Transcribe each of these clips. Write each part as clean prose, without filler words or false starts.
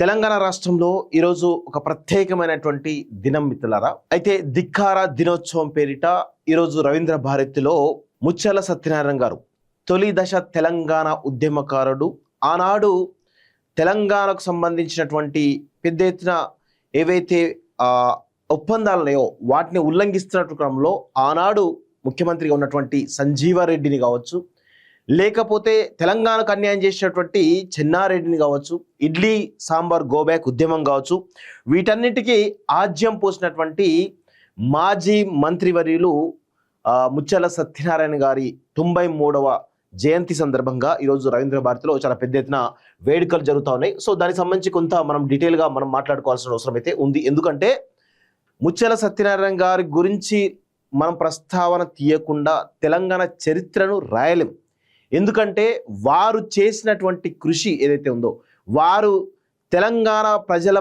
తెలంగాణ రాష్ట్రంలో ఈరోజు ఒక ప్రత్యేకమైనటువంటి దినం మిత్రులారా. అయితే ధిక్కార దినోత్సవం పేరిట ఈరోజు రవీంద్ర భారతిలో ముత్యాల సత్యనారాయణ గారు తొలి దశ తెలంగాణ ఉద్యమకారుడు. ఆనాడు తెలంగాణకు సంబంధించినటువంటి పెద్ద ఎత్తున ఏవైతే ఒప్పందాలు ఉన్నాయో వాటిని ఉల్లంఘిస్తున్నటువంటి క్రమంలో ఆనాడు ముఖ్యమంత్రిగా ఉన్నటువంటి సంజీవారెడ్డిని కావచ్చు, లేకపోతే తెలంగాణకు అన్యాయం చేసినటువంటి చెన్నారెడ్డిని కావచ్చు, ఇడ్లీ సాంబార్ గోబ్యాక్ ఉద్యమం కావచ్చు, వీటన్నిటికీ ఆజ్యం పోసినటువంటి మాజీ మంత్రివర్యులు ముత్యాల సత్యనారాయణ గారి 93వ జయంతి సందర్భంగా ఈరోజు రవీంద్ర భారతిలో చాలా పెద్ద ఎత్తున వేడుకలు జరుగుతూ ఉన్నాయి. సో దానికి సంబంధించి కొంత మనం డీటెయిల్గా మనం మాట్లాడుకోవాల్సిన అవసరం అయితే ఉంది. ఎందుకంటే ముత్యాల సత్యనారాయణ గారి గురించి మనం ప్రస్తావన తీయకుండా తెలంగాణ చరిత్రను రాయలేం. ఎందుకంటే వారు చేసినటువంటి కృషి ఏదైతే ఉందో, వారు తెలంగాణ ప్రజల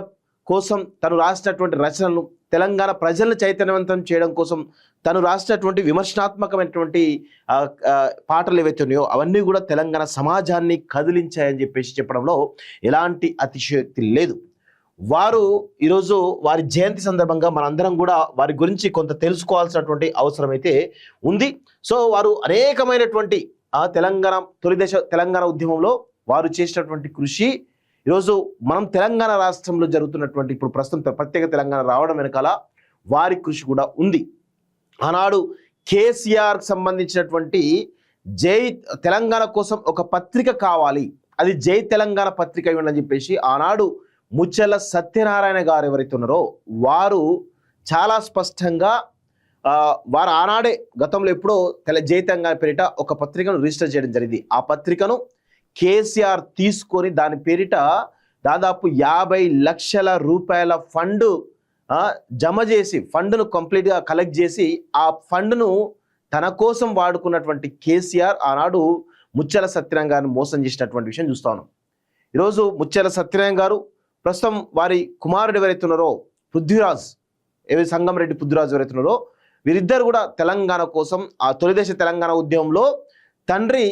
కోసం తను రాసినటువంటి రచనలు, తెలంగాణ ప్రజలను చైతన్యవంతం చేయడం కోసం తను రాసినటువంటి విమర్శనాత్మకమైనటువంటి పాటలు ఏవైతే ఉన్నాయో అవన్నీ కూడా తెలంగాణ సమాజాన్ని కదిలించాయని చెప్పేసి చెప్పడంలో ఎలాంటి అతిశయోక్తి లేదు. వారు ఈరోజు వారి జయంతి సందర్భంగా మనందరం కూడా వారి గురించి కొంత తెలుసుకోవాల్సినటువంటి అవసరం అయితే ఉంది. సో వారు అనేకమైనటువంటి తెలంగాణ తొలి దశ తెలంగాణ ఉద్యమంలో వారు చేసినటువంటి కృషి ఈరోజు మనం తెలంగాణ రాష్ట్రంలో జరుగుతున్నటువంటి ఇప్పుడు ప్రస్తుతం ప్రత్యేక తెలంగాణ రావడం వెనకాల వారి కృషి కూడా ఉంది. ఆనాడు కేసీఆర్కి సంబంధించినటువంటి జై తెలంగాణ కోసం ఒక పత్రిక కావాలి, అది జై తెలంగాణ పత్రిక ఇవ్వండి అని చెప్పేసి ఆనాడు ముత్యాల సత్యనారాయణ గారు ఎవరైతే ఉన్నారో వారు చాలా స్పష్టంగా వారు ఆనాడే గతంలో ఎప్పుడో జై తెలంగాణ పేరిట ఒక పత్రికను రిజిస్టర్ చేయడం జరిగింది. ఆ పత్రికను కేసీఆర్ తీసుకొని దాని పేరిట దాదాపు 50 లక్షల రూపాయల ఫండ్ జమ చేసి, ఫండ్ను కంప్లీట్గా కలెక్ట్ చేసి ఆ ఫండ్ను తన కోసం వాడుకున్నటువంటి కేసీఆర్ ఆనాడు ముత్యాల సత్యనారాయణ గారిని మోసం చేసినటువంటి విషయం చూస్తా ఉన్నాం. ఈరోజు ముత్యాల సత్యనారాయణ గారు ప్రస్తుతం వారి కుమారుడు ఎవరైతే ఉన్నారో పృథ్వీరాజ్, సంగంరెడ్డి పృథ్వీరాజ్ ఎవరైతే ఉన్నారో వీరిద్దరు కూడా తెలంగాణ కోసం ఆ తొలిదశ తెలంగాణ ఉద్యమంలో తండ్రి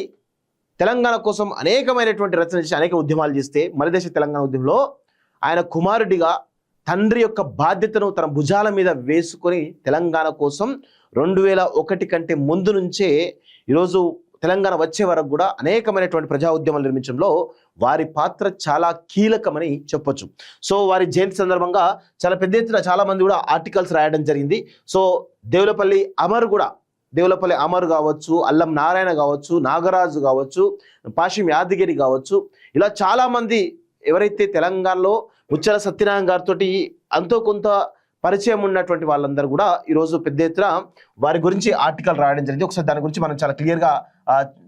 తెలంగాణ కోసం అనేకమైనటువంటి రచన చేసి అనేక ఉద్యమాలు చేస్తే మలిదశ తెలంగాణ ఉద్యమంలో ఆయన కుమారుడిగా తండ్రి యొక్క బాధ్యతను తన భుజాల మీద వేసుకొని తెలంగాణ కోసం 2001 కంటే ముందు నుంచే ఈరోజు తెలంగాణ వచ్చే వరకు కూడా అనేకమైనటువంటి ప్రజా ఉద్యమాలు నిర్మించడంలో వారి పాత్ర చాలా కీలకమని చెప్పొచ్చు. సో వారి జయంతి సందర్భంగా చాలా పెద్ద ఎత్తున చాలా మంది కూడా ఆర్టికల్స్ రాయడం జరిగింది. సో దేవులపల్లి అమర్ కావచ్చు, అల్లం నారాయణ కావచ్చు, నాగరాజు కావచ్చు, పాషిం యాదగిరి కావచ్చు, ఇలా చాలా మంది ఎవరైతే తెలంగాణలో ముత్యాల సత్యనారాయణ గారితో అంతో కొంత పరిచయం ఉన్నటువంటి వాళ్ళందరూ కూడా ఈరోజు పెద్ద ఎత్తున వారి గురించి ఆర్టికల్ రాయడం జరిగింది. ఒకసారి దాని గురించి మనం చాలా క్లియర్గా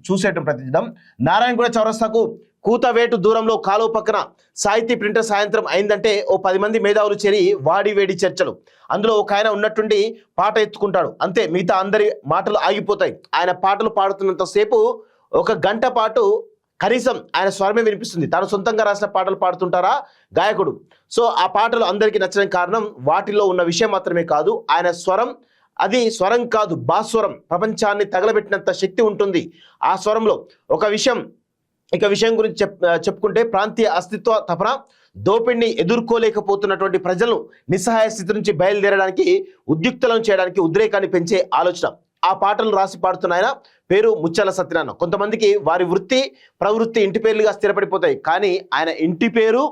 చూసేయటం ప్రతిదినం. నారాయణగూడ చౌరస్తాకు కూతవేటు దూరంలో కాలువ పక్కన సాహితీ ప్రింటర్ సాయంత్రం అయిందంటే ఓ 10 మంది మేధావులు చేరి వాడి వేడి చర్చలు. అందులో ఒక ఆయన ఉన్నట్టుండి పాట ఎత్తుకుంటాడు, అంతే, మిగతా అందరి మాటలు ఆగిపోతాయి. ఆయన పాటలు పాడుతున్నంతసేపు 1 గంట పాటు కనీసం ఆయన స్వరమే వినిపిస్తుంది. తాను సొంతంగా రాసిన పాటలు పాడుతుంటారా గాయకుడు. సో ఆ పాటలు అందరికీ నచ్చడం కారణం వాటిల్లో ఉన్న విషయం మాత్రమే కాదు, ఆయన స్వరం, అది స్వరం కాదు భాస్వరం, ప్రపంచాన్ని తగలబెట్టినంత శక్తి ఉంటుంది ఆ స్వరంలో. ఇక విషయం గురించి చెప్పుకుంటే ప్రాంతీయ అస్తిత్వ తపన, దోపిడిని ఎదుర్కోలేకపోతున్నటువంటి ప్రజలను నిస్సహాయ స్థితి నుంచి బయలుదేరడానికి, ఉద్యుక్తులను చేయడానికి ఉద్రేకాన్ని పెంచే ఆలోచన. ఆ పాటలు రాసి పాడుతున్న ఆయన పేరు ముత్యాల సత్యనారాయణ. కొంతమందికి వారి వృత్తి ప్రవృత్తి ఇంటి పేర్లుగా స్థిరపడిపోతాయి, కానీ ఆయన ఇంటి పేరు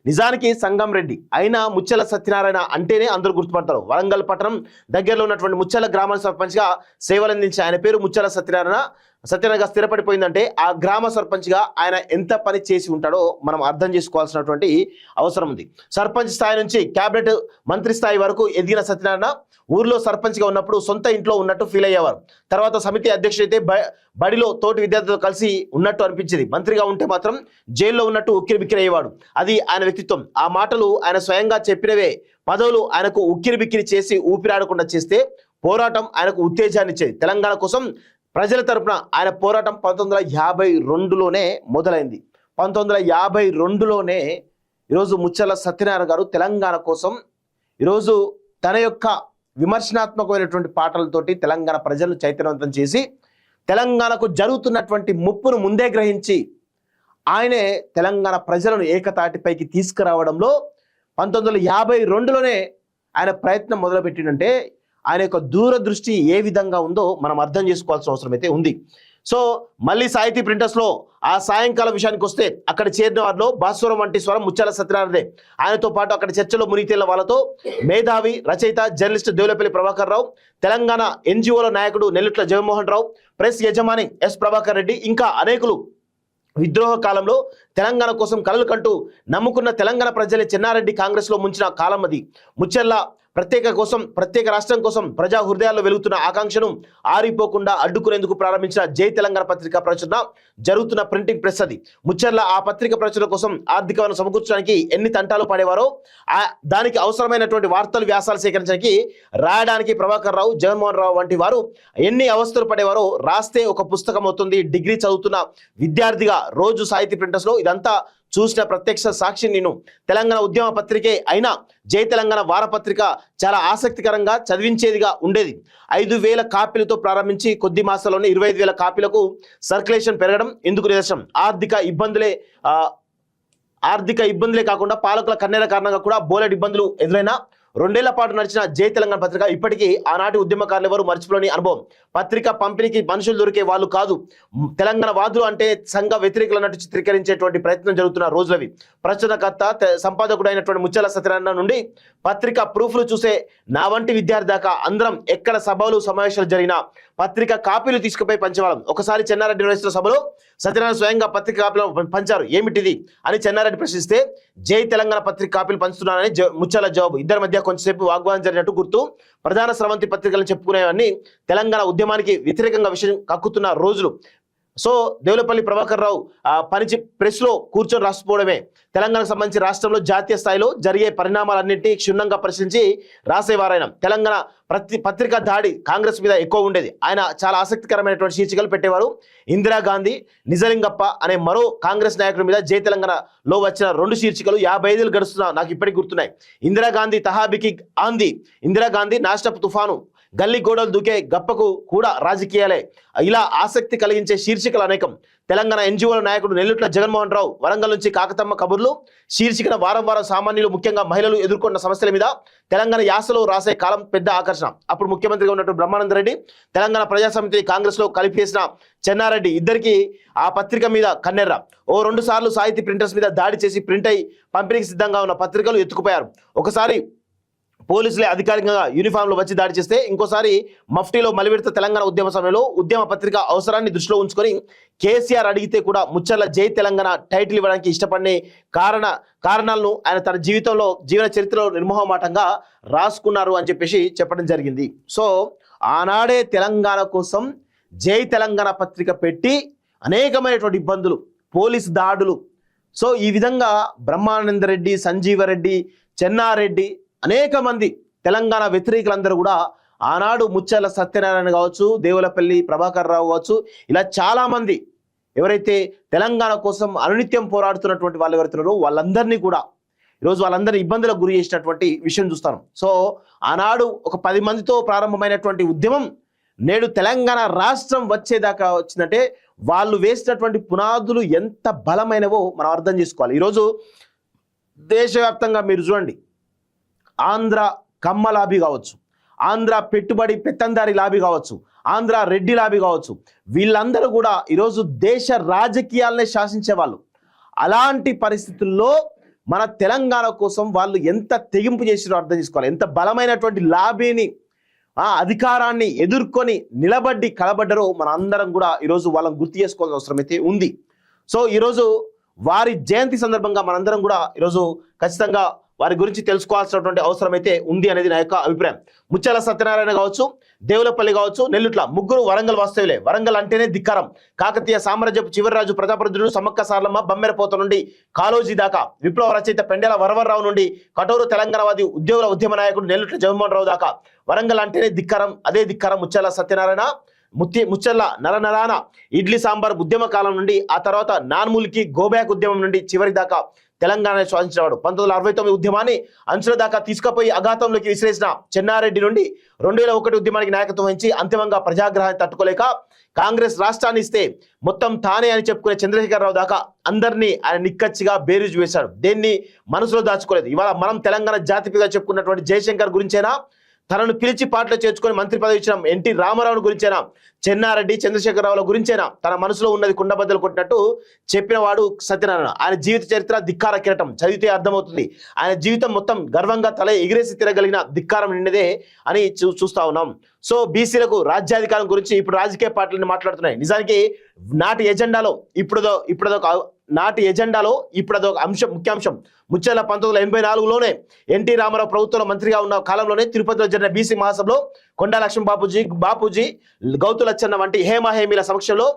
నిజానికి సంగంరెడ్డి అయినా ముత్యాల సత్యనారాయణ అంటేనే అందరూ గుర్తుపడతారు. వరంగల్ పట్టణం దగ్గరలో ఉన్నటువంటి ముత్యాల గ్రామ సర్పంచ్గా సేవలందించి ఆయన పేరు ముత్యాల సత్యనారాయణగా స్థిరపడిపోయిందంటే ఆ గ్రామ సర్పంచ్గా ఆయన ఎంత పని చేసి ఉంటాడో మనం అర్థం చేసుకోవాల్సినటువంటి అవసరం ఉంది. సర్పంచ్ స్థాయి నుంచి క్యాబినెట్ మంత్రి స్థాయి వరకు ఎదిగిన సత్యనారాయణ ఊర్లో సర్పంచ్గా ఉన్నప్పుడు సొంత ఇంట్లో ఉన్నట్టు ఫీల్ అయ్యేవారు. తర్వాత సమితి అధ్యక్షుడైతే బడిలో తోటి విద్యార్థులతో కలిసి ఉన్నట్టు అనిపించేది. మంత్రిగా ఉంటే మాత్రం జైల్లో ఉన్నట్టు ఉక్కిరి అయ్యేవాడు. అది ఆయన వ్యక్తిత్వం. ఆ మాటలు ఆయన స్వయంగా చెప్పినవే. పదవులు ఆయనకు ఉక్కిరి చేసి ఊపిరాడకుండా చేస్తే పోరాటం ఆయనకు ఉత్తేజాన్ని ఇచ్చేది. తెలంగాణ కోసం ప్రజల తరపున ఆయన పోరాటం 1952లోనే మొదలైంది. 1952లోనే ఈరోజు ముత్యాల సత్యనారాయణ గారు తెలంగాణ కోసం ఈరోజు తన యొక్క విమర్శనాత్మకమైనటువంటి పాటలతోటి తెలంగాణ ప్రజలను చైతన్యవంతం చేసి తెలంగాణకు జరుగుతున్నటువంటి ముప్పును ముందే గ్రహించి ఆయనే తెలంగాణ ప్రజలను ఏకతాటిపైకి తీసుకురావడంలో 1952లోనే ఆయన ప్రయత్నం మొదలుపెట్టిందంటే ఆయన యొక్క దూరదృష్టి ఏ విధంగా ఉందో మనం అర్థం చేసుకోవాల్సిన అవసరం అయితే ఉంది. సో మళ్ళీ సాహితీ ప్రింటర్స్లో ఆ సాయంకాలం విషయానికి వస్తే అక్కడ చేరిన వారిలో భాస్వరం వంటి స్వరం ముత్యాల సత్యనారాయణదే. ఆయనతో పాటు అక్కడ చర్చలో మునిగితేళ్ల వాళ్ళతో మేధావి, రచయిత, జర్నలిస్ట్ దేవులపల్లి ప్రభాకర్ రావు, తెలంగాణ ఎన్జిఓల నాయకుడు నెల్లుట్ల జగన్మోహన్ రావు, ప్రెస్ యజమాని ఎస్ ప్రభాకర్ రెడ్డి, ఇంకా అనేకులు విద్రోహ కాలంలో తెలంగాణ కోసం కలలు కంటూ నమ్ముకున్న తెలంగాణ ప్రజలే చెన్నారెడ్డి కాంగ్రెస్లో ముంచిన కాలం అది. ముచ్చెర్ల ప్రత్యేక రాష్ట్రం కోసం ప్రజా హృదయాల్లో వెలుగుతున్న ఆకాంక్షను ఆరిపోకుండా అడ్డుకునేందుకు ప్రారంభించిన జై తెలంగాణ పత్రిక ప్రచురణ జరుగుతున్న ప్రింటింగ్ ప్రెస్ అది. ముచ్చెర్ల ఆ పత్రిక ప్రచురణ కోసం ఆర్థిక వనరు సమకూర్చడానికి ఎన్ని తంటాలు పడేవారో, దానికి అవసరమైనటువంటి వార్తలు, వ్యాసాలు సేకరించడానికి, రాయడానికి ప్రభాకర్ రావు, జగన్మోహన్ రావు వంటి వారు ఎన్ని అవస్థలు పడేవారో రాస్తే ఒక పుస్తకం అవుతుంది. డిగ్రీ చదువుతున్న విద్యార్థిగా రోజు సాహితీ ప్రింటర్స్లో ఇదంతా చూసిన ప్రత్యక్ష సాక్షి నేను. తెలంగాణ ఉద్యమ పత్రికే అయినా జై తెలంగాణ వారపత్రిక చాలా ఆసక్తికరంగా చదివించేదిగా ఉండేది. 5,000 కాపీలతో ప్రారంభించి కొద్ది మాసాల్లోనే 25,000 కాపీలకు సర్క్యులేషన్ పెరగడం ఇందుకు నిదర్శనం. ఆర్థిక ఇబ్బందులే కాకుండా పాలకుల కన్నెర కారణంగా కూడా బోలెడు ఇబ్బందులు ఎదురైనా 2 ఏళ్ల పాటు నడిచిన జై తెలంగాణ పత్రిక ఇప్పటికీ ఆనాటి ఉద్యమకారులు ఎవరు మర్చిపోలేని అనుభవం. పత్రిక పంపిణీకి మనుషులు దొరికే వాళ్ళు కాదు, తెలంగాణ వాదులు అంటే సంఘ వ్యతిరేకులు అన్నట్టు చిత్రీకరించేటువంటి ప్రయత్నం జరుగుతున్న రోజులవి. ప్రచురణకర్త, సంపాదకుడు అయినటువంటి ముత్యాల సత్యనారాయణ నుండి పత్రిక ప్రూఫ్లు చూసే నా వంటి విద్యార్థి దాకా అందరం ఎక్కడ సభలు సమావేశాలు జరిగినా పత్రిక కాపీలు తీసుకుపోయి పంచేవాళ్ళం. ఒకసారి చెన్నారెడ్డి నిర్వహిస్తున్న సభలో సత్యనారాయణ స్వయంగా పత్రిక కాపీలు పంచారు. ఏమిటిది అని చెన్నారెడ్డి ప్రశ్నిస్తే జై తెలంగాణ పత్రిక కాపీలు పంచుతున్నానని ముత్యాల జవాబు. ఇద్దరి మధ్య కొంచెంసేపు వాగ్వాదం జరిగినట్టు గుర్తు. ప్రధాన స్రవంతి పత్రికలను చెప్పుకునేవన్నీ తెలంగాణ ఉద్యమానికి వ్యతిరేకంగా విషయం కక్కుతున్న రోజులు. సో దేవులపల్లి ప్రభాకర్ రావు ప్రెస్లో కూర్చొని రాసిపోవడమే. తెలంగాణకు సంబంధించి రాష్ట్రంలో జాతీయ స్థాయిలో జరిగే పరిణామాలన్నింటినీ క్షుణ్ణంగా పరిశీలించి రాసేవారాయన. తెలంగాణ పత్రికా దాడి కాంగ్రెస్ మీద ఎక్కువ ఉండేది. ఆయన చాలా ఆసక్తికరమైనటువంటి శీర్షికలు పెట్టేవారు. ఇందిరాగాంధీ, నిజలింగప్ప అనే మరో కాంగ్రెస్ నాయకుడి మీద జై తెలంగాణలో వచ్చిన 2 శీర్షికలు 55 ఏళ్ళు గడుస్తున్నా నాకు ఇప్పటికి గుర్తున్నాయి. ఇందిరాగాంధీ తహాబికి ఆంది, ఇందిరాగాంధీ నాశనపు తుఫాను, గల్లీ గోడలు దూకే గప్పకు కూడా రాజకీయాలే. ఇలా ఆసక్తి కలిగించే శీర్షికలు అనేకం. తెలంగాణ ఎన్జిఓల నాయకుడు నెల్లుట్ల జగన్మోహన్ రావు వరంగల్ నుంచి కాకతమ్మ కబుర్లు శీర్షికన వారం వారం సామాన్యులు, ముఖ్యంగా మహిళలు ఎదుర్కొన్న సమస్యల మీద తెలంగాణ యాసలో రాసే కాలం పెద్ద ఆకర్షణ. అప్పుడు ముఖ్యమంత్రిగా ఉన్నట్టు బ్రహ్మానంద రెడ్డి, తెలంగాణ ప్రజాసమితి కాంగ్రెస్లో కలిపేసిన చెన్నారెడ్డి ఇద్దరికి ఆ పత్రిక మీద కన్నెర్ర. 2 సార్లు సాహితీ ప్రింటర్స్ మీద దాడి చేసి ప్రింట్ అయి పంపిణీకి సిద్ధంగా ఉన్న పత్రికలు ఎత్తుకుపోయారు. ఒకసారి పోలీసులే అధికారికంగా యూనిఫామ్లో వచ్చి దాడి చేస్తే, ఇంకోసారి మఫ్టీలో మలివిడత తెలంగాణ ఉద్యమ సమయంలో ఉద్యమ పత్రిక అవసరాన్ని దృష్టిలో ఉంచుకొని కేసీఆర్ అడిగితే కూడా ముచ్చర్ల జై తెలంగాణ టైటిల్ ఇవ్వడానికి ఇష్టపడే కారణాలను ఆయన తన జీవన చరిత్రలో నిర్మోహమాటంగా రాసుకున్నారు అని చెప్పేసి చెప్పడం జరిగింది. సో ఆనాడే తెలంగాణ కోసం జై తెలంగాణ పత్రిక పెట్టి అనేకమైనటువంటి ఇబ్బందులు, పోలీసు దాడులు, సో ఈ విధంగా బ్రహ్మానంద రెడ్డి, సంజీవరెడ్డి, చెన్నారెడ్డి, అనేక మంది తెలంగాణ వ్యతిరేకులందరూ కూడా ఆనాడు ముత్యాల సత్యనారాయణ కావచ్చు, దేవులపల్లి ప్రభాకర్ రావు కావచ్చు, ఇలా చాలామంది ఎవరైతే తెలంగాణ కోసం అనునిత్యం పోరాడుతున్నటువంటి వాళ్ళు ఎవరైతున్నారో వాళ్ళందరినీ కూడా ఈరోజు వాళ్ళందరినీ ఇబ్బందులకు గురి చేసినటువంటి విషయం చూస్తాను. సో ఆనాడు ఒక 10 మందితో ప్రారంభమైనటువంటి ఉద్యమం నేడు తెలంగాణ రాష్ట్రం వచ్చేదాకా వచ్చిందంటే వాళ్ళు వేసినటువంటి పునాదులు ఎంత బలమైనవో మనం అర్థం చేసుకోవాలి. ఈరోజు దేశవ్యాప్తంగా మీరు చూడండి, ఆంధ్ర కమ్మ లాబీ కావచ్చు, ఆంధ్ర పెట్టుబడి పెత్తందారి లాబీ కావచ్చు, ఆంధ్ర రెడ్డి లాబీ కావచ్చు, వీళ్ళందరూ కూడా ఈరోజు దేశ రాజకీయాలనే శాసించే వాళ్ళు. అలాంటి పరిస్థితుల్లో మన తెలంగాణ కోసం వాళ్ళు ఎంత తెగింపు చేసిరో అర్థం చేసుకోవాలి. ఎంత బలమైనటువంటి లాబీని, అధికారాన్ని ఎదుర్కొని నిలబడి కలబడ్డరో మన అందరం కూడా ఈరోజు వాళ్ళని గుర్తు చేసుకోవాల్సిన అవసరం అయితే ఉంది. సో ఈరోజు వారి జయంతి సందర్భంగా మనందరం కూడా ఈరోజు ఖచ్చితంగా వారి గురించి తెలుసుకోవాల్సినటువంటి అవసరం అయితే ఉంది అనేది నా యొక్క అభిప్రాయం. ముత్యాల సత్యనారాయణ కావచ్చు, దేవులపల్లి కావచ్చు, నెల్లుట్ల ముగ్గురు వరంగల్ వాస్తవ్యులే. వరంగల్ అంటేనే ధిక్కారం. కాకతీయ సామ్రాజ్యపు చివరి రాజు ప్రతాపరుద్రుడు, సమ్మక్క సారలమ్మ, బమ్మెరపోత నుండి కాళోజీ దాకా, విప్లవ రచయిత పెండెల వరవర్రావు నుండి కఠోరు తెలంగాణవాది ఉద్యోగుల ఉద్యమ నాయకుడు నెల్లుట్ల జగన్మోహన్ రావు దాకా వరంగల్ అంటేనే ధిక్కారం. అదే ధిక్కారం ముత్యాల సత్యనారాయణ. ముచ్చర్ల నరనరాన ఇడ్లీ సాంబార్ ఉద్యమ కాలం నుండి, ఆ తర్వాత నాన్ముల్కి గోబ్యాక్ ఉద్యమం నుండి చివరి దాకా తెలంగాణ శ్వాసించినవాడు. 1969 ఉద్యమాన్ని అంచుల దాకా తీసుకుపోయి అఘాతంలోకి విసిరేసిన చెన్నారెడ్డి నుండి 2001 ఉద్యమానికి నాయకత్వం వహించి అంతిమంగా ప్రజాగ్రహాన్ని తట్టుకోలేక కాంగ్రెస్ రాష్ట్రాన్ని ఇస్తే మొత్తం తానే అని చెప్పుకునే చంద్రశేఖరరావు దాకా అందరినీ ఆయన నిక్కచ్చిగా బేరీజు వేశాడు. దేన్ని మనసులో దాచుకోలేదు. ఇవాళ మనం తెలంగాణ జాతిపిగా చెప్పుకున్నటువంటి జయశంకర్ గురించేనా, తనను పిలిచి పాటలు చేర్చుకొని మంత్రి పదవి ఇచ్చిన ఎన్టీ రామారావుని గురించేనా, చెన్నారెడ్డి చంద్రశేఖరరావుల గురించేనా తన మనసులో ఉన్నది కుండబద్దలు కొట్టినట్టు చెప్పిన వాడు సత్యనారాయణ. ఆయన జీవిత చరిత్ర ధిక్కార కిరటం చదివితే అర్థమవుతుంది. ఆయన జీవితం మొత్తం గర్వంగా తల ఎగిరేసి తిరగలిగిన ధిక్కారం నిండిదే అని చూస్తా ఉన్నాం. సో బీసీలకు రాజ్యాధికారం గురించి ఇప్పుడు రాజకీయ పార్టీలను మాట్లాడుతున్నాయి. నిజానికి నాటి ఎజెండాలో ఇప్పుడదొక అంశం, ముఖ్యాంశం. ముచ్చెల 1984లోనే ఎన్టీ రామారావు ప్రభుత్వంలో మంత్రిగా ఉన్న కాలంలోనే తిరుపతిలో జరిగిన బీసీ మహాసభలో కొండా లక్ష్మణ బాపూజీ గౌతు లచ్చన్న వంటి హేమహేమీల సమక్షంలో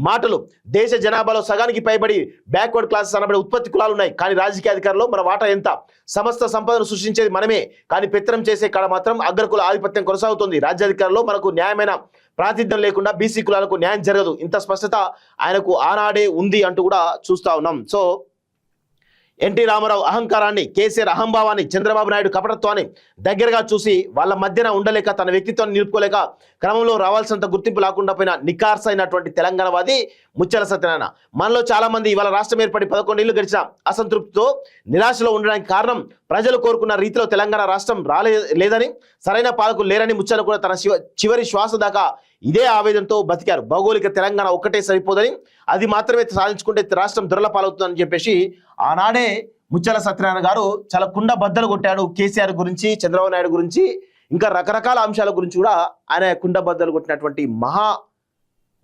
మాటలు, దేశ జనాభాలో సగానికి పైబడి బ్యాక్వర్డ్ క్లాసెస్ అనబడే ఉత్పత్తి కులాలు ఉన్నాయి, కానీ రాజకీయ అధికారంలో మన వాటా ఎంత, సమస్త సంపదను సృష్టించేది మనమే, కానీ పెత్తనం చేసే కాడ మాత్రం అగ్రకుల ఆధిపత్యం కొనసాగుతుంది, రాజ్యాధికారంలో మనకు న్యాయమైన ప్రాతినిధ్యం లేకుండా బీసీ కులాలకు న్యాయం జరగదు. ఇంత స్పష్టత ఆయనకు ఆనాడే ఉంది అంటూ కూడా చూస్తా ఉన్నాం. సో ఎన్టీ రామారావు అహంకారాన్ని, కేసీఆర్ అహంభావాన్ని, చంద్రబాబు నాయుడు కపటత్వాన్ని దగ్గరగా చూసి వాళ్ళ మధ్యన ఉండలేక తన వ్యక్తిత్వాన్ని నిలుపుకోలేక క్రమంలో రావాల్సినంత గుర్తింపు లేకుండా పోయిన నికార్స్ అయినటువంటి తెలంగాణవాది ముచ్చెల సత్యనారాయణ. మనలో చాలా మంది ఇవాళ రాష్ట్రం ఏర్పడి 11 ఏళ్లు గడిచిన అసంతృప్తితో నిరాశలో ఉండడానికి కారణం ప్రజలు కోరుకున్న రీతిలో తెలంగాణ రాష్ట్రం లేదని, సరైన పాలకులు లేరని ముచ్చెల కూడా తన చివరి శ్వాస దాకా ఇదే ఆవేదనతో బతికారు. భౌగోళిక తెలంగాణ ఒక్కటే సరిపోదని, అది మాత్రమే సాధించుకుంటే రాష్ట్రం దొరల పాలవుతుందని చెప్పేసి ఆనాడే ముచ్చెల సత్యనారాయణ గారు చాలా కుండ బద్దలు కొట్టాడు. కేసీఆర్ గురించి, చంద్రబాబు నాయుడు గురించి, ఇంకా రకరకాల అంశాల గురించి కూడా ఆయన కుండ బద్దలు కొట్టినటువంటి మహా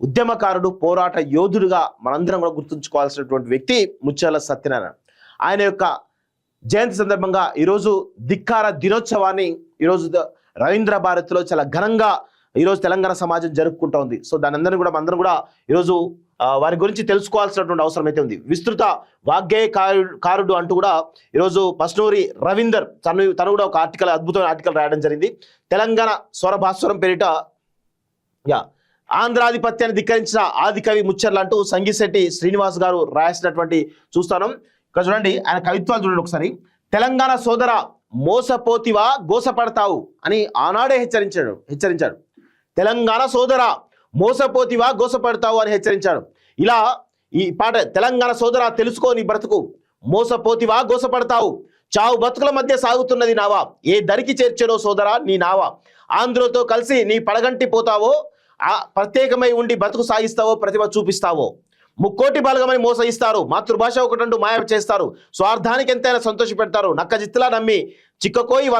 ఉద్యమకారుడు, పోరాట యోధుడుగా మనందరం కూడా గుర్తుంచుకోవాల్సినటువంటి వ్యక్తి ముచ్చెల సత్యనారాయణ. ఆయన యొక్క జయంతి సందర్భంగా ఈరోజు ధిక్కార దినోత్సవాన్ని ఈరోజు రవీంద్ర భారతిలో చాలా ఘనంగా ఈరోజు తెలంగాణ సమాజం జరుపుకుంటా ఉంది. సో దాని అందరినీ కూడా అందరం కూడా ఈరోజు వారి గురించి తెలుసుకోవాల్సినటువంటి అవసరం అయితే ఉంది. విస్తృత వాగ్గేయకారుడు అంటూ కూడా ఈరోజు పస్నూరి రవీందర్ తను కూడా ఒక అద్భుతమైన ఆర్టికల్ రాయడం జరిగింది. తెలంగాణ స్వరభాస్వరం పేరిట ఆంధ్రాధిపత్యాన్ని ధిక్కరించిన ఆదికవి ముచ్చర్లు అంటూ సంగీశెట్టి శ్రీనివాస్ గారు రాసినటువంటి చూస్తాను. ఇక్కడ చూడండి, ఆయన కవిత్వాలు చూడండి ఒకసారి. తెలంగాణ సోదర మోసపోతివా గోసపడతావు అని ఆనాడే హెచ్చరించాడు. తెలంగాణ సోదర మోసపోతివా గోసపడతావు అని హెచ్చరించాడు. ఇలా ఈ పాట, తెలంగాణ సోదర తెలుసుకో నీ బ్రతుకు, మోసపోతివా గోసపడతావు, చావు బతుకుల మధ్య సాగుతున్నది నావా, ఏ దరికి చేర్చెనో సోదరా నీ నావా, ఆంధ్రులతో కలిసి నీ పడగంటి పోతావో, ప్రత్యేకమై ఉండి బతుకు సాగిస్తావో, ప్రతిభ చూపిస్తావో, ముక్కోటి బలగమని మోసగిస్తారు, మాతృభాష ఒకటంటూ మాయ చేస్తారు, స్వార్థానికి ఎంతైనా సంతోష పెడతారు, నక్క జిత్తులా నమ్మి చిక్కకోయి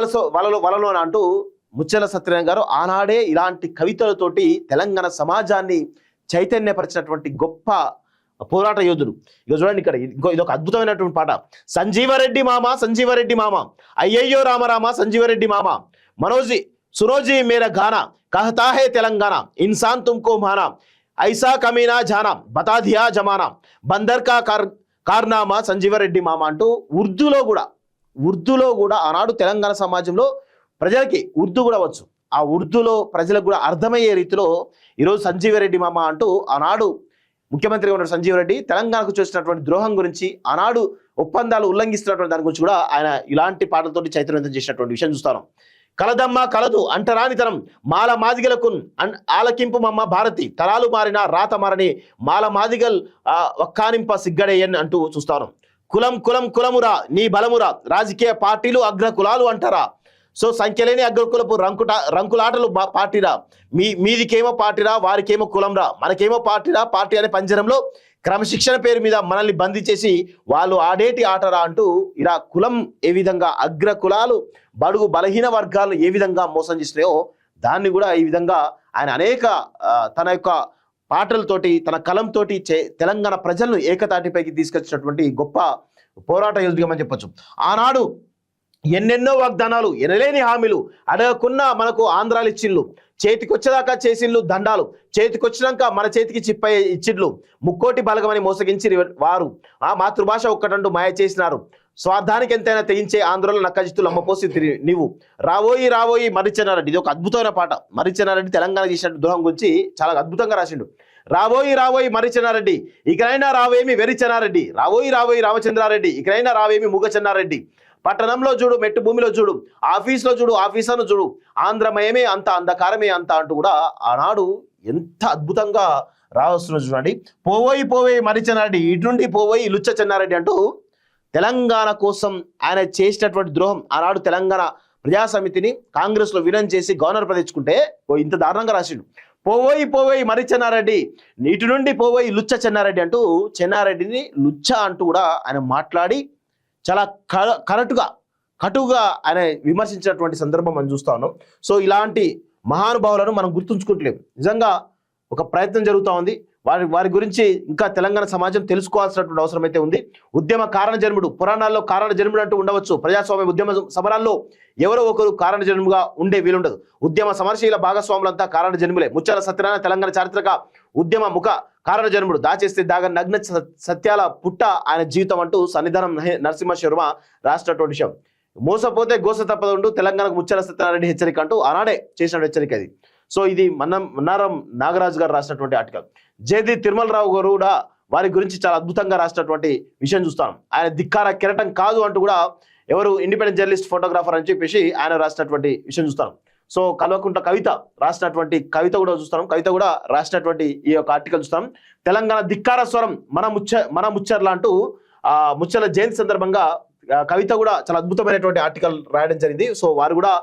వలలో అంటూ ముచ్చెల సత్యనారాయణ గారు ఆనాడే ఇలాంటి కవితలతోటి తెలంగాణ సమాజాన్ని చైతన్యపరిచినటువంటి గొప్ప పోరాట యోధుడు. ఇక చూడండి, ఇక్కడ ఇదొక అద్భుతమైనటువంటి పాట. సంజీవరెడ్డి మామ అయ్యయ్యో రామ సంజీవరెడ్డి మామ మనోజీ సునోజీ మేర గానా कहता है तेलंगाना इंसान तुमको माना ऐसा कमीना जाना बता दिया जमाना बंदर का कारनामा సంజీవరెడ్డి మామ అంటూ ఉర్దూలో కూడా ఆనాడు తెలంగాణ సమాజంలో ప్రజలకి ఉర్దూ కూడా వచ్చు. ఆ ఉర్దూలో ప్రజలకు కూడా అర్థమయ్యే రీతిలో ఈరోజు సంజీవరెడ్డి మామ అంటూ ఆనాడు ముఖ్యమంత్రిగా ఉన్న సంజీవరెడ్డి తెలంగాణకు చేసినటువంటి ద్రోహం గురించి, ఆనాడు ఒప్పందాలు ఉల్లంఘిస్తున్నటువంటి దాని గురించి కూడా ఆయన ఇలాంటి పాటలతోటి చైతన్యవంతం చేసినటువంటి విషయం చూస్తాను. కలదమ్మ కలదు అంటరానితనం మాల మాదిగలకు ఆలకింపు మమ్మ భారతి, తరాలు మారిన రాత మారని మాల మాదిగల్ ఒక్కానింప సిగ్గడేయన్ అంటూ చూస్తాను. కులమురా నీ బలమురా, రాజకీయ పార్టీలు అగ్ర కులాలు అంటారా, సో సంఖ్యలేని అగ్రకులపు రంకులాటలు పార్టీరా, మీదికేమో పార్టీరా వారికేమో కులంరా, మనకేమో పార్టీ అనే పంజరంలో క్రమశిక్షణ పేరు మీద మనల్ని బందీ చేసి వాళ్ళు ఆడేటి ఆటరా అంటూ ఇలా కులం ఏ విధంగా, అగ్ర కులాలు బడుగు బలహీన వర్గాలను ఏ విధంగా మోసం చేసినాయో దాన్ని కూడా ఈ విధంగా ఆయన అనేక తన యొక్క పాటలతోటి, తన కలంతోటి తెలంగాణ ప్రజలను ఏకతాటిపైకి తీసుకొచ్చినటువంటి గొప్ప పోరాట యోధుడిగా మనం చెప్పొచ్చు. ఆనాడు ఎన్నెన్నో వాగ్దానాలు, ఎనలేని హామీలు, అడగకున్న మనకు ఆంధ్రాలు ఇచ్చిళ్ళు, చేతికొచ్చేదాకా చేసిళ్ళు దండాలు, చేతికొచ్చినాక మన చేతికి చిప్పయ్యే ఇచ్చిళ్ళు, ముక్కోటి బలగమని మోసగించి వారు ఆ మాతృభాష ఒక్కటంటూ మాయ చేసినారు, స్వార్థానికి ఎంతైనా తెగించే ఆంధ్రలో నక్కజిత్తులు అమ్మపోసి నీవు రావోయి మర్రిచెన్నారెడ్డి. ఇది ఒక అద్భుతమైన పాట. మర్రిచెన్నారెడ్డి తెలంగాణ చేసిన ద్రోహం గురించి చాలా అద్భుతంగా రాసిండు. రాబోయి రాబోయి మరి చెన్నారెడ్డి, ఇకనైనా రావేమి వెరి చెన్నారెడ్డి, రాబోయి రాబోయి రామచంద్రారెడ్డి, ఇకనైనా రావేమి ముగ చెన్నారెడ్డి, పట్టణంలో చూడు మెట్టు భూమిలో చూడు, ఆఫీస్లో చూడు ఆఫీసర్ను చూడు, ఆంధ్రమయమే అంత అంధకారమే అంత అంటూ కూడా ఆనాడు ఎంత అద్భుతంగా రావస్తున్నారు చూడండి. పోవోయి పోవోయి మరి చెన్నారెడ్డి, ఇటు నుండి పోవోయి లుచ్చ చెన్నారెడ్డి అంటూ తెలంగాణ కోసం ఆయన చేసినటువంటి ద్రోహం, ఆనాడు తెలంగాణ ప్రజాసమితిని కాంగ్రెస్లో విలీనం చేసి గవర్నర్ తెచ్చుకుంటే ఇంత దారుణంగా రాసిండు. పోవోయి పోవోయి మరి చెన్నారెడ్డి, ఇటు నుండి పోవోయి లుచ్చ చెన్నారెడ్డి అంటూ చెన్నారెడ్డిని లుచ్చ అంటూ కూడా ఆయన మాట్లాడి చాలా కటుగా ఆయన విమర్శించినటువంటి సందర్భం మనం చూస్తా ఉన్నాం. సో ఇలాంటి మహానుభావులను మనం గుర్తుంచుకుంటలేము. నిజంగా ఒక ప్రయత్నం జరుగుతూ ఉంది. వారి గురించి ఇంకా తెలంగాణ సమాజం తెలుసుకోవాల్సినటువంటి అవసరం అయితే ఉంది. ఉద్యమ కారణ జన్ముడు, పురాణాల్లో కారణ జన్ముడు అంటూ ఉండవచ్చు. ప్రజాస్వామ్య ఉద్యమ సమరాల్లో ఎవరో ఒకరు కారణ జన్ముగా ఉండే వీలుండదు. ఉద్యమ సమరశీల భాగస్వాములంతా కారణ జన్ములే. ముత్యాల సత్యనారాయణ తెలంగాణ చారిత్రక ఉద్యమ ముఖ కారణ జన్ముడు, దాచేస్తే దాగ నగ్న సత్యాల పుట్ట ఆయన జీవితం అంటూ సన్నిధానం నరసింహ శర్మ రాసినటువంటి విషయం. మోసపోతే గోస తప్పదుండు తెలంగాణకు ముత్యాల సత్యనారాయణ హెచ్చరిక అంటూ ఆనాడే చేసిన హెచ్చరిక ఇది. సో ఇది మన్నారం నాగరాజు గారు రాసినటువంటి ఆర్టికల్. జేది తిరుమలరావు గారు కూడా వారి గురించి చాలా అద్భుతంగా రాసినటువంటి విషయం చూస్తాం. ఆయన ధిక్కార కెరటం కాదు అంటూ కూడా ఎవరు ఇండిపెండెంట్ జర్నలిస్ట్ ఫోటోగ్రాఫర్ అని చెప్పేసి ఆయన రాసినటువంటి విషయం చూస్తాం. సో కల్వకుంట్ల కవిత రాసినటువంటి కవిత కూడా చూస్తాం. కవిత కూడా రాసినటువంటి ఈ యొక్క ఆర్టికల్ చూస్తాం. తెలంగాణ ధిక్కార స్వరం మన ముచ్చర్ల అంటూ ముచ్చర్ల జయంతి సందర్భంగా కవిత కూడా చాలా అద్భుతమైనటువంటి ఆర్టికల్ రాయడం జరిగింది. సో వారు కూడా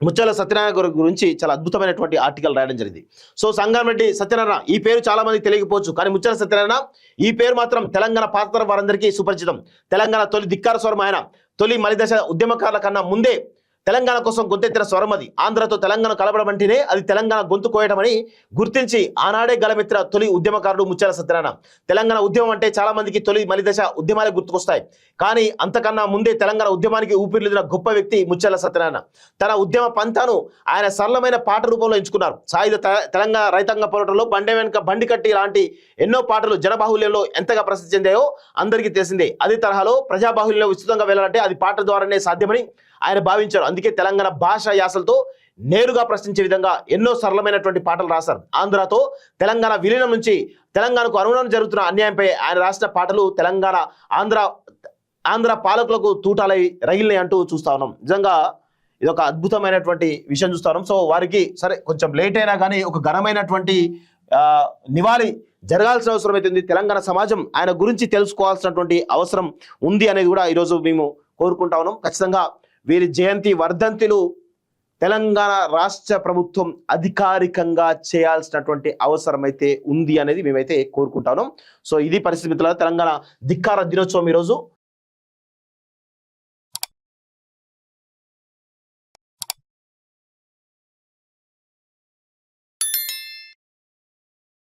ముత్యాల సత్యనారాయణ గురించి చాలా అద్భుతమైనటువంటి ఆర్టికల్ రాయడం జరిగింది. సో సంగారెడ్డి సత్యనారాయణ ఈ పేరు చాలా మందికి తెలియకపోవచ్చు, కానీ ముత్యాల సత్యనారాయణ ఈ పేరు మాత్రం తెలంగాణ పాత్ర వారందరికీ సుపరిచితం. తెలంగాణ తొలి ధిక్కార స్వరం ఆయన. తొలి మలిదశ ఉద్యమకారుల కన్నా ముందే తెలంగాణ కోసం గొంతెత్తిన స్వరం అది. ఆంధ్రతో తెలంగాణ కలపడమంటేనే అది తెలంగాణ గొంతు కోయటమని గుర్తించి ఆనాడే గలమెత్తిన తొలి ఉద్యమకారుడు ముత్యాల సత్యనారాయణ. తెలంగాణ ఉద్యమం అంటే చాలా మందికి తొలి మలిదశ ఉద్యమాలే గుర్తుకొస్తాయి, కానీ అంతకన్నా ముందే తెలంగాణ ఉద్యమానికి ఊపిరిదిన గొప్ప వ్యక్తి ముత్యాల సత్యనారాయణ. తన ఉద్యమ పంతాను ఆయన సరళమైన పాట రూపంలో ఎంచుకున్నారు. సాయుధ తెలంగాణ రైతాంగ పోరాటంలో బండి వెనుక బండి కట్టి లాంటి ఎన్నో పాటలు జనబాహుల్యంలో ఎంతగా ప్రసిద్ధి చెందాయో అందరికీ తెలిసిందే. అదే తరహాలో ప్రజాబాహుల్యంలో విస్తృతంగా వెళ్ళాలంటే అది పాట ద్వారానే సాధ్యమని ఆయన భావించారు. అందుకే తెలంగాణ భాష యాసలతో నేరుగా ప్రశ్నించే విధంగా ఎన్నో సరళమైనటువంటి పాటలు రాశారు. ఆంధ్రతో తెలంగాణ విలీనం నుంచి తెలంగాణకు అనుగుణంగా జరుగుతున్న అన్యాయంపై ఆయన రాసిన పాటలు తెలంగాణ ఆంధ్ర పాలకులకు తూటాలై రగిలినాయి అంటూ చూస్తా ఉన్నాం. నిజంగా ఇది ఒక అద్భుతమైనటువంటి విషయం చూస్తా ఉన్నాం. సో వారికి సరే కొంచెం లేట్ అయినా కానీ ఒక ఘనమైనటువంటి నివాళి జరగాల్సిన అవసరం అయితే తెలంగాణ సమాజం ఆయన గురించి తెలుసుకోవాల్సినటువంటి అవసరం ఉంది అనేది కూడా ఈరోజు మేము కోరుకుంటా ఉన్నాం. ఖచ్చితంగా వీరి జయంతి వర్ధంతిలు తెలంగాణ రాష్ట్ర ప్రభుత్వం అధికారికంగా చేయాల్సినటువంటి అవసరం అయితే ఉంది అనేది మేమైతే కోరుకుంటా ఉన్నాం. సో ఇది పరిస్థితి మిత్రులారా, తెలంగాణ ధిక్కార దినోత్సవం ఈరోజు